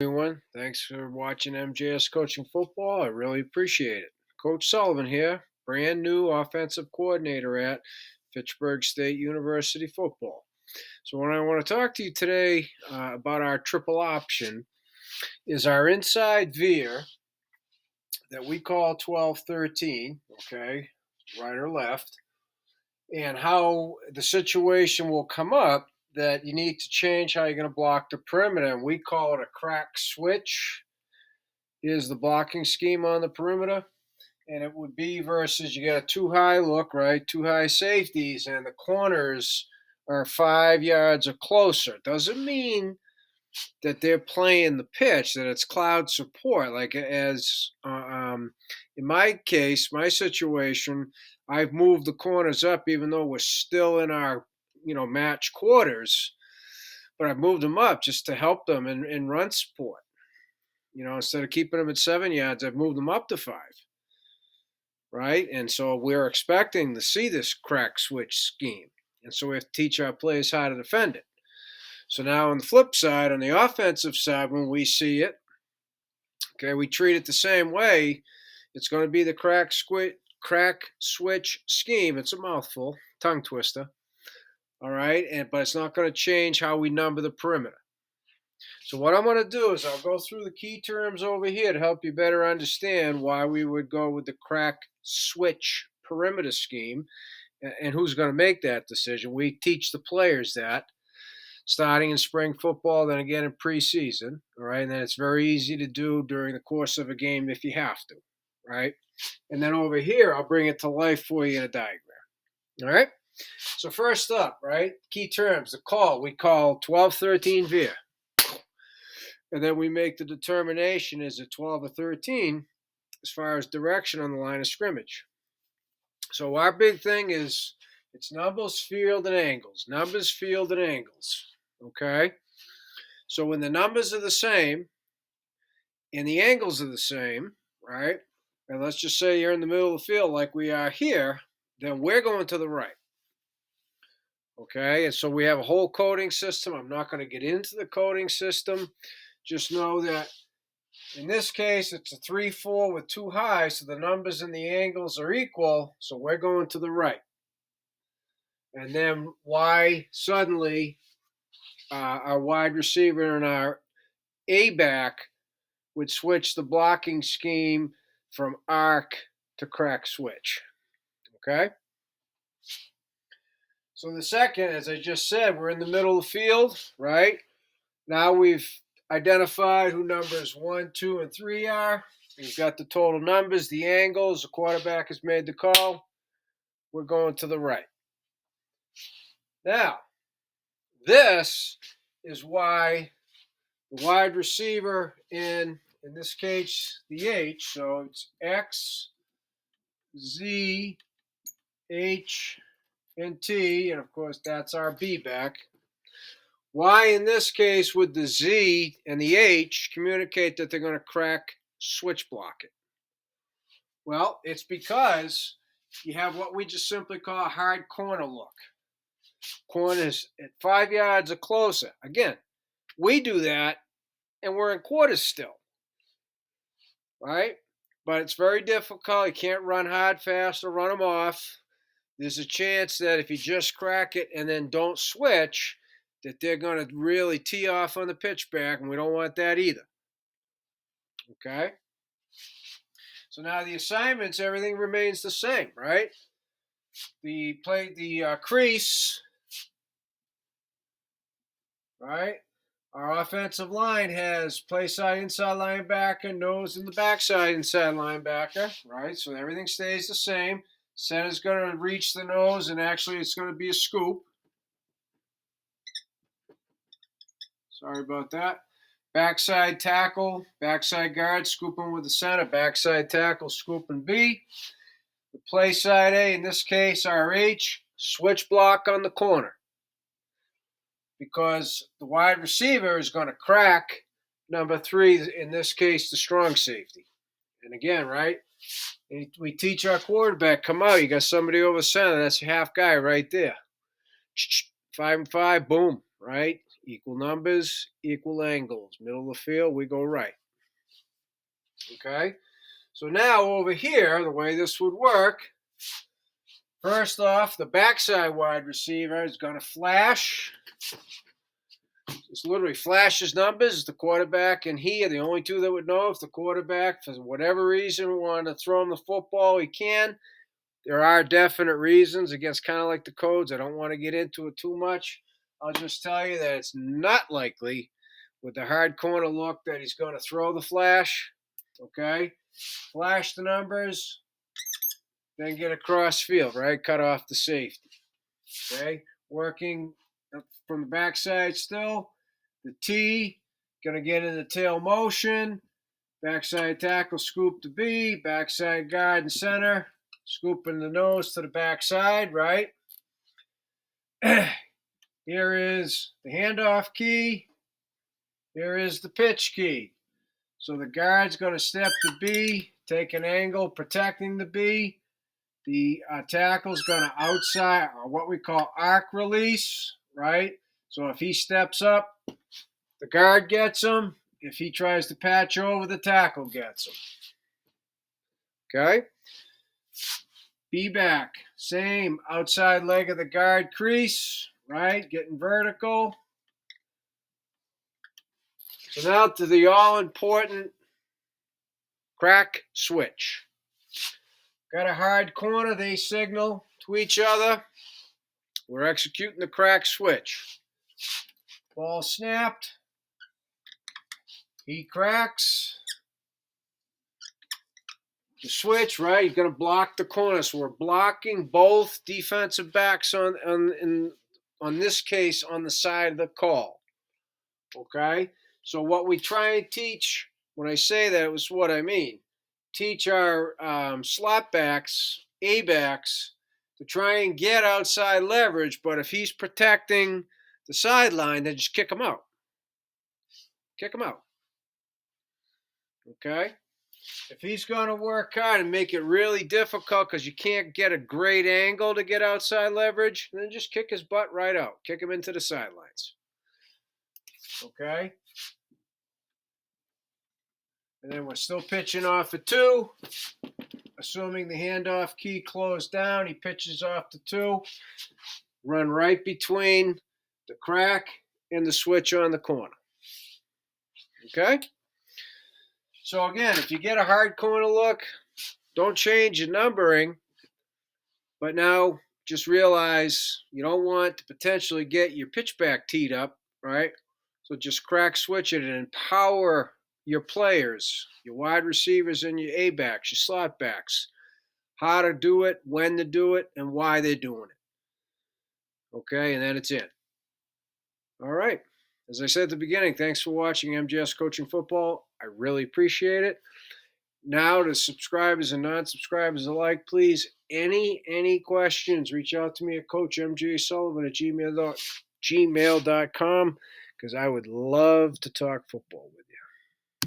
Everyone. Thanks for watching MJS Coaching Football. I really appreciate it. Coach Sullivan here, brand new offensive coordinator at Fitchburg State University football. So, what I want to talk to you today about our triple option is our inside veer that we call 12-13, okay, right or left, and how the situation will come up that you need to change how you're going to block the perimeter. And we call it a crack switch. Here's the blocking scheme on the perimeter. And it would be versus you got a too high look, right? Too high safeties, and the corners are 5 yards or closer. Doesn't mean that they're playing the pitch, that it's cloud support. Like in my case, my situation, I've moved the corners up even though we're still in our match quarters, but I've moved them up just to help them in run support. Instead of keeping them at 7 yards, I've moved them up to 5. Right? And so we're expecting to see this crack switch scheme. And so we have to teach our players how to defend it. So now on the flip side, on the offensive side, when we see it, okay, we treat it the same way. It's going to be the crack switch scheme. It's a mouthful, tongue twister. All right, but it's not going to change how we number the perimeter. So what I'm going to do is I'll go through the key terms over here to help you better understand why we would go with the crack switch perimeter scheme and who's going to make that decision. We teach the players that starting in spring football, then again in preseason, all right? And then it's very easy to do during the course of a game if you have to, right? And then over here, I'll bring it to life for you in a diagram, all right? So first up, right, key terms, the call. We call 12-13 veer. And then we make the determination, is it 12 or 13 as far as direction on the line of scrimmage. So our big thing is it's numbers, field, and angles. Numbers, field, and angles. Okay? So when the numbers are the same and the angles are the same, right? And let's just say you're in the middle of the field like we are here, then we're going to the right. Okay? And so we have a whole coding system. I'm not going to get into the coding system. Just know that in this case, it's a 3-4 with 2 high, so the numbers and the angles are equal, so we're going to the right. And then why suddenly our wide receiver and our A-back would switch the blocking scheme from arc to crack switch. Okay? So the second, as I just said, we're in the middle of the field, right? Now we've identified who numbers 1, 2, and 3 are. We've got the total numbers, the angles, the quarterback has made the call. We're going to the right. Now, this is why the wide receiver in this case, the H, so it's X, Z, H, and T, and of course that's our B back. Why in this case would the Z and the H communicate that they're going to crack switch block it? Well, it's because you have what we just simply call a hard corner look. Corners at 5 yards or closer. Again, we do that and we're in quarters still, right? But it's very difficult. You can't run hard, fast, or run them off. There's a chance that if you just crack it and then don't switch, that they're going to really tee off on the pitch back, and we don't want that either. Okay? So now the assignments, everything remains the same, right? The crease, right? Our offensive line has play side inside linebacker, nose in the backside inside linebacker, right? So everything stays the same. Center's going to reach the nose, and actually it's going to be a scoop. Sorry about that. Backside tackle, backside guard, scooping with the center. Backside tackle, scooping B. The play side A, in this case, RH, switch block on the corner. Because the wide receiver is going to crack number 3, in this case, the strong safety. And again, right, we teach our quarterback, come out, you got somebody over center, that's your half guy right there. 5 and 5, boom, right? Equal numbers, equal angles. Middle of the field, we go right. Okay? So now over here, the way this would work, first off, the backside wide receiver is going to flash. Just literally flashes numbers. The quarterback and he are the only two that would know. If the quarterback, for whatever reason, wanted to throw him the football, he can. There are definite reasons. Again, it's kind of like the codes. I don't want to get into it too much. I'll just tell you that it's not likely with the hard corner look that he's going to throw the flash. Okay? Flash the numbers, then get across field, right? Cut off the safety. Okay? Working from the backside still. The T, going to get in the tail motion. Backside tackle, scoop to B. Backside guard and center. Scooping the nose to the backside, right? Here is the handoff key. Here is the pitch key. So the guard's going to step to B, take an angle, protecting the B. The tackle's going to outside, or what we call arc release, right? So if he steps up, the guard gets him. If he tries to patch over, the tackle gets him. Okay? B back. Same outside leg of the guard crease, right? Getting vertical. So now to the all-important crack switch. Got a hard corner. They signal to each other. We're executing the crack switch. Ball snapped. He cracks. The switch, right? You're going to block the corner. So we're blocking both defensive backs on this case on the side of the call. Okay? So what we try and teach, when I say that, it was what I mean. Teach our slot backs, A-backs, to try and get outside leverage, but if he's protecting the sideline, then just kick him out. Kick him out. Okay? If he's going to work hard and make it really difficult because you can't get a great angle to get outside leverage, then just kick his butt right out. Kick him into the sidelines. Okay? And then we're still pitching off at 2. Assuming the handoff key closed down, he pitches off to 2. Run right between the crack and the switch on the corner. Okay? So again, if you get a hard corner look, don't change your numbering. But now just realize you don't want to potentially get your pitchback teed up, right? So just crack switch it and empower your players, your wide receivers and your A-backs, your slot backs, how to do it, when to do it, and why they're doing it. Okay, and then it's in. All right. As I said at the beginning, thanks for watching MGS Coaching Football. I really appreciate it. Now to subscribers and non-subscribers alike, please, any questions, reach out to me at CoachMJSullivan at gmail.com because I would love to talk football with you.